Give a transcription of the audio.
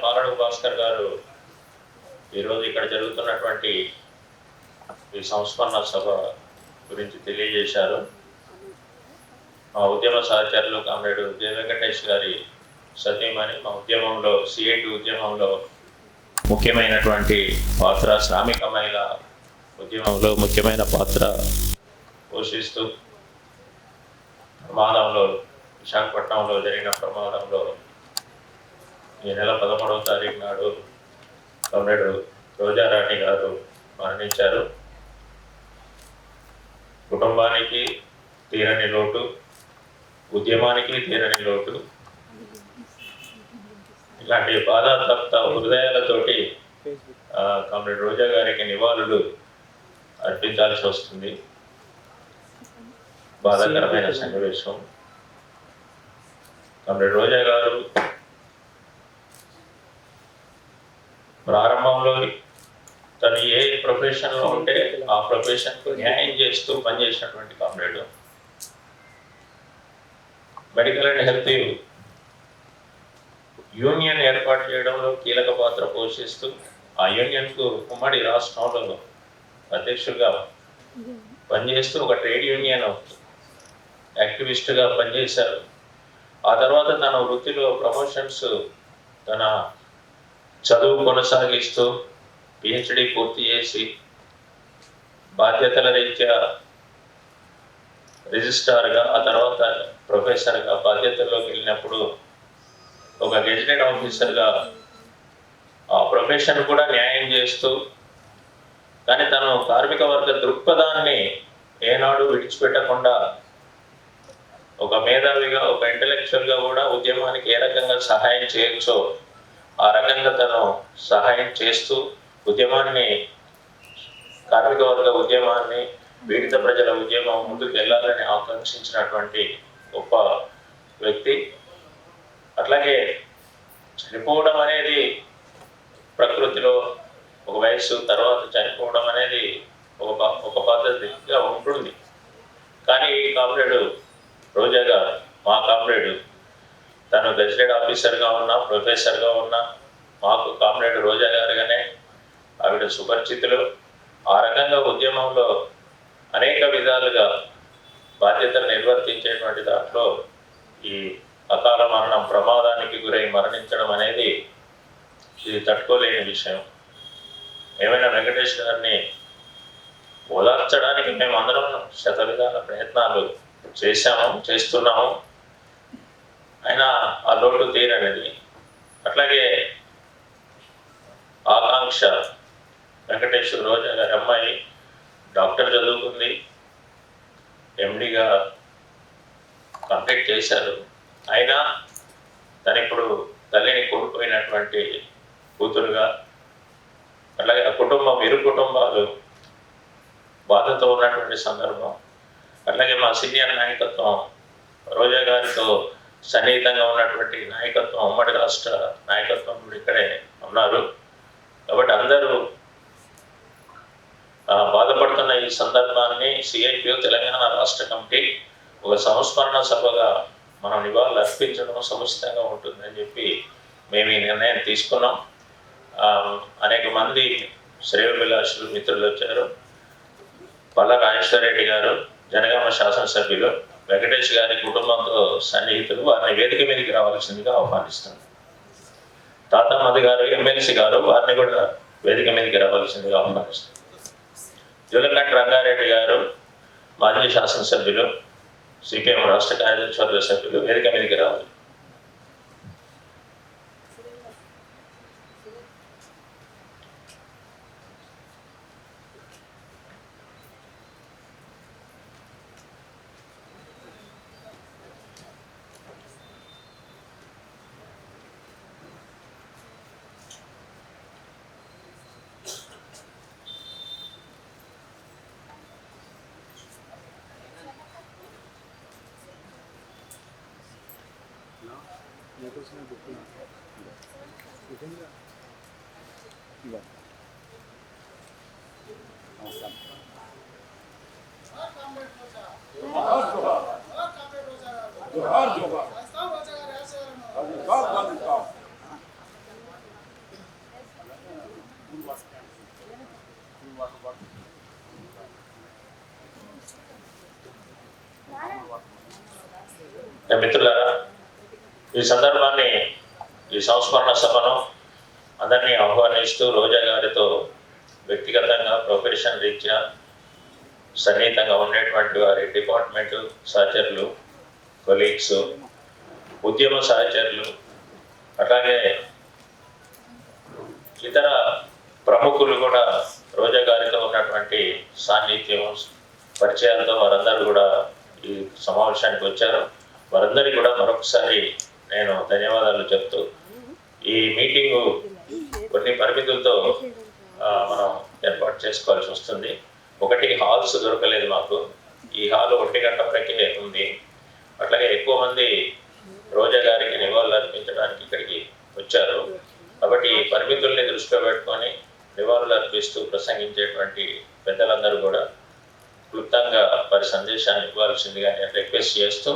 పాలడు భాస్కర్ గారు ఈరోజు ఇక్కడ జరుగుతున్నటువంటి ఈ సంస్మరణ సభ గురించి తెలియజేశారు. మా ఉద్యమ సహచరులు కామ్రేడు జె వెంకటేష్ గారి సతీమణి మా ఉద్యమంలో సిఐటి ఉద్యమంలో ముఖ్యమైనటువంటి పాత్ర, శ్రామిక మహిళ ఉద్యమంలో ముఖ్యమైన పాత్ర పోషిస్తూ ప్రమాదంలో విశాఖపట్నంలో జరిగిన ప్రమాదంలో ఈ నెల 13వ తారీఖు నాడు కామ్రేడు రోజారాణి గారు మరణించారు. కుటుంబానికి తీరని లోటు, ఉద్యమానికి తీరని లోటు. ఇలాంటి బాధాతప్త హృదయాలతోటి కామ్రేడ్ రోజా గారికి నివాళులు అర్పించాల్సి వస్తుంది. బాధాకరమైన సన్నివేశం. కామ్రేడ్ రోజా గారు ప్రారంభంలో తను ఏ ప్రొఫెషన్లో ఉంటే ఆ ప్రొఫెషన్కు న్యాయం చేస్తూ పనిచేసినటువంటి comrade. Medical and health union ఏర్పాటు చేయడంలో కీలక పాత్ర పోషిస్తూ ఆ యూనియన్కు ఉమ్మడి రాష్ట్రంలో అధ్యక్షులుగా పనిచేస్తూ ఒక ట్రేడ్ యూనియన్ యాక్టివిస్ట్గా పనిచేశారు. ఆ తర్వాత తన వృత్తిలో ప్రమోషన్స్, తన చదువు కొనసాగిస్తూ పిహెచ్డి పూర్తి చేసి బాధ్యతల రీత్యా రిజిస్ట్రార్గా, ఆ తర్వాత ప్రొఫెసర్గా బాధ్యతల్లోకి వెళ్ళినప్పుడు ఒక గెజిటెడ్ ఆఫీసర్గా ఆ ప్రొఫెషన్ కూడా న్యాయం చేస్తూ, కానీ తను కార్మిక వర్గ దృక్పథాన్ని ఏనాడు విడిచిపెట్టకుండా ఒక మేధావిగా, ఒక ఇంటలెక్చువల్గా కూడా ఉద్యమానికి ఏ రకంగా సహాయం చేయొచ్చో ఆ రకంగా తను సహాయం చేస్తూ ఉద్యమాన్ని, కార్మిక వర్గ ఉద్యమాన్ని, పీడిత ప్రజల ఉద్యమం ముందుకు వెళ్ళాలని ఆకాంక్షించినటువంటి గొప్ప వ్యక్తి. అట్లాగే చనిపోవడం అనేది ప్రకృతిలో ఒక వయస్సు తర్వాత చనిపోవడం అనేది ఒక పద్ధతిగా ఉంటుంది. కానీ కామ్రేడు రోజా గారు, మా కామ్రేడు, తను గెజిటెడ్ ఆఫీసర్గా ఉన్నా, ప్రొఫెసర్గా ఉన్నా, మాకు కామ్రేడు రోజా గారుగానే ఆవిడ సుపరిచితులు. ఆ రకంగా ఉద్యమంలో అనేక విధాలుగా బాధ్యతలు నిర్వర్తించేటువంటి దాంట్లో ఈ అకాల మరణం, ప్రమాదానికి గురై మరణించడం అనేది ఇది తట్టుకోలేని విషయం. ఏమైనా వెంకటేష్ గారిని ఓదార్చడానికి మేము అందరం శతవిధాల ప్రయత్నాలు చేస్తున్నాము. అయినా ఆ లోటు తీరనేది. అట్లాగే ఆకాంక్ష వెంకటేశ్వర రోజా గారి అమ్మాయి డాక్టర్ చదువుకుంది, ఎండిగా కంప్లీట్ చేశారు. అయినా తను ఇప్పుడు తల్లిని కోల్పోయినటువంటి కూతురుగా, అట్లాగే ఆ కుటుంబం, ఇరు కుటుంబాలు బాధతో ఉన్నటువంటి సందర్భం. అట్లాగే మా సీనియర్ నాయకత్వం, రోజా గారితో సన్నిహితంగా ఉన్నటువంటి నాయకత్వం, ఉమ్మడి రాష్ట్ర నాయకత్వం కూడా ఇక్కడే ఉన్నారు. కాబట్టి అందరూ బాధపడుతున్న ఈ సందర్భాన్ని సిఐటియు తెలంగాణ రాష్ట్ర కమిటీ ఒక సంస్మరణ సభగా మనం నివాళులు అర్పించడం సముచితంగా ఉంటుందని చెప్పి మేము ఈ నిర్ణయం తీసుకున్నాం. అనేక మంది శ్రేయోభిలాషులు మిత్రులు వచ్చారు. పల్ల రాజేశ్వరరెడ్డి గారు, జనగామ శాసనసభ్యులు, వెంకటేష్ గారి కుటుంబంతో సన్నిహితులు, వారిని వేదిక మీదకి రావాల్సిందిగా ఆహ్వానిస్తున్నారు. తాత మధు గారు, ఎమ్మెల్సీ గారు, వారిని కూడా వేదిక మీదకి రావాల్సిందిగా ఆహ్వానిస్తున్నారు. జులకంటి రంగారెడ్డి గారు, మాజీ శాసనసభ్యులు, సిపిఎం రాష్ట్ర కార్యదర్శి వర్గ సభ్యులు వేదిక మీదకి రావాలి. మిత్రులారా, ఈ సందర్భాన్ని, ఈ సంస్మరణ సభను అందరినీ ఆహ్వానిస్తూ రోజా గారితో వ్యక్తిగతంగా ప్రొఫెషన్ రీత్యా సన్నిహితంగా ఉండేటువంటి వారి డిపార్ట్మెంట్ సహచరులు, కొలీగ్స్, ఉద్యమ సహచరులు, అట్లాగే ఇతర ప్రముఖులు కూడా రోజా గారితో ఉన్నటువంటి సాన్నిధ్యం, పరిచయాలతో వారందరూ కూడా ఈ సమావేశానికి వచ్చారు. వారందరికీ కూడా మరొకసారి నేను ధన్యవాదాలు చెప్తూ, ఈ మీటింగు కొన్ని పరిమితులతో మనం ఏర్పాటు చేసుకోవాల్సి వస్తుంది. ఒకటి, హాల్స్ దొరకలేదు మాకు. ఈ హాల్ 1 గంట వరకే ఉంది. అట్లాగే ఎక్కువ మంది రోజా గారికి నివాళులు అర్పించడానికి ఇక్కడికి వచ్చారు. కాబట్టి ఈ పరిమితుల్ని దృష్టిలో పెట్టుకొని నివాళులు అర్పిస్తూ ప్రసంగించేటువంటి పెద్దలందరూ కూడా క్లుప్తంగా వారి సందేశాన్ని ఇవ్వాల్సిందిగా నేను రిక్వెస్ట్ చేస్తూ